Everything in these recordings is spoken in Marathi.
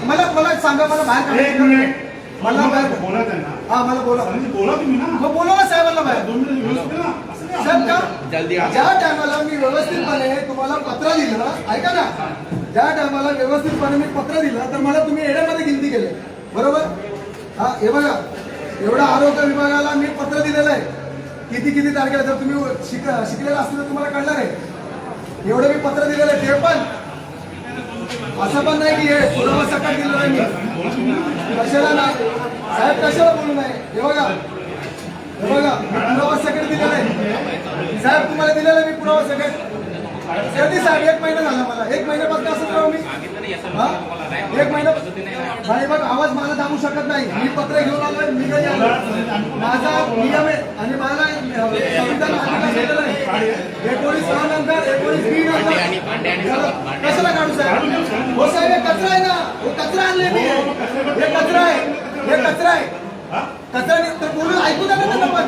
मला मला सांगा, मला बाहेर काढायचं मला बोला त्यांना. हा मला बोला बोला तुम्ही ना. मग बोला ना साहेबांना बाहेर. 2 मिनिट व्यवस्थित ना. असं साहेब काय का ज्या टायमाला मी व्यवस्थितपणे तुम्हाला पत्र दिलं, ऐका ना, ज्या टायमाला व्यवस्थितपणे मी पत्र दिलं तर मला तुम्ही एड्यामध्ये गिनती केले, बरोबर? हा हे बघा, एवढा आरोग्य विभागाला मी पत्र दिलेलं आहे, किती किती तारखेला. जर तुम्ही शिकलेलं असतं तर तुम्हाला कळणार आहे. एवढं मी पत्र दिलेलं आहे. ते पण असं पण नाही की हे पुरावा सकट दिलं नाही मी. कशाला नाही साहेब, कशाला बोलू नाही. हे बघा मी पुरावा सकट दिलेला आहे साहेब, तुम्हाला दिलेलं मी पुरावा सकट. कधी साहेब 1 महिना झाला मला, 1 महिन्यापासून असं राहू मी. 1 महिना भाई बघ, आवाज मला थांबू शकत नाही. मी पत्र घेऊन आलोय, मी कधी आलो, माझा नियम आहे आणि मला संविधान दिलेलं आहे. 19 नंतर 19 नंतर कशाला काढू साहेब? हो साहेब, हे कचरा आहे ना, हे कचरा आणले मी, हे कचरा आहे, हे कचरा आहे. कचरा तर बोलून ऐकू द्या ना त्यांना. पण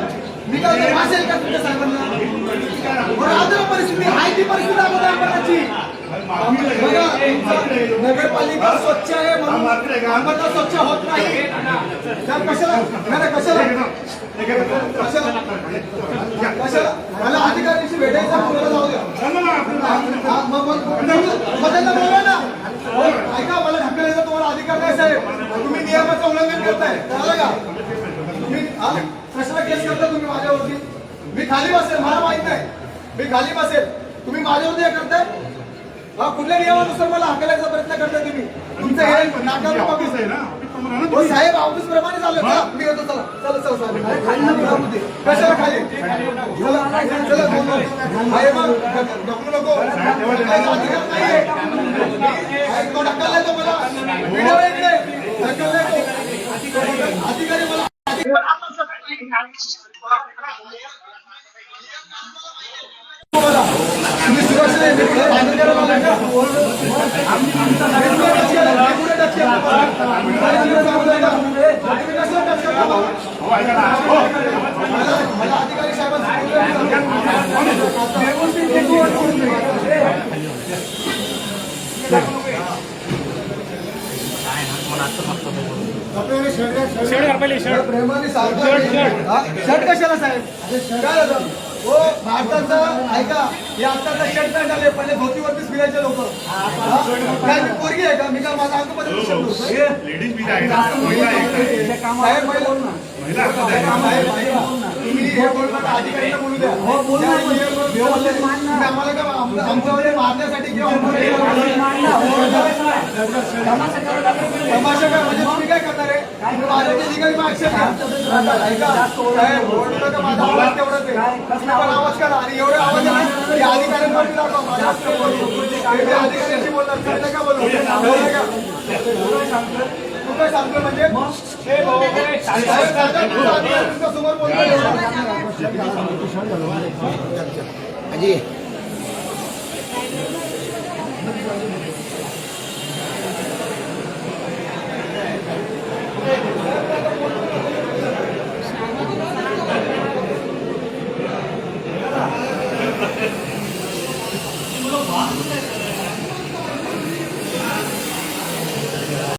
मी काय वासेल का तुमच्या साहेबांना? आदर परिस्थिती आहे, ती परिस्थिती अगोदर आंबरनाथची. बघा, नगरपालिका स्वच्छ आहे म्हणून आंबरनाथ स्वच्छ होत नाही. कशाला कशाला मला अधिकाऱ्यांशी भेटायचं, बोलायला जाऊ द्या. त्यांना बोला ना. ऐका, मला ढकलायचा तुम्हाला अधिकार नाही साहेब. तुम्ही नियमाचं उल्लंघन करताय, कळलं का? तुम्ही कशाला केस करता तुम्ही माझ्यावरती? मी खाली बसेल, मला माहित नाही, मी खाली बसेल. तुम्ही माझ्यावरती हे करताय. कुठल्या नियमानुसार मला हाकलायचा प्रयत्न करताय तुम्ही? तुमचं हे नाकावर ऑफिस आहे ना. हो साहेब, ऑफिस प्रमाणे चालू आहे. मी येतो, चला चला चला साहेब. खाली नको, कशाला खाली? चला ढकलू नको, अधिकार नाहीये. तो ढकललाय तो मला व्हिडिओ इकडे ढकललाय तो अधिकारी मला. तुम्ही सुरक्षा अधिकारी प्रेमाने शर्ट कशाला साहेब? काय झालं हो भारताचा? ऐका, हे आत्ताचा शर्ट पॅन्ट आले, पहिले धोतीवरतीच फिरायचे लोक. काय मी पोरगी आहे का? मी काय माझा अंगमध्ये तुम्ही हे बोलता अधिकाऱ्यांना बोलू द्या. आम्हाला का आमच्यावर मारण्यासाठी किंवा तमाशा काय म्हणजे तुम्ही काय करणार आहे? माझ्या ठिकाणी ऍक्शन घ्या. ऐका साहेब, बोलतो का माझा आवाज तेवढाच आहे, पण आवाज करा. आणि एवढे आवाज आहे या अधिकाऱ्यांवरती दाखवा. अधिकाऱ्यांशी बोलतात, करता का बोलू? तू काय सांगतो म्हणजे समोर बोलतो.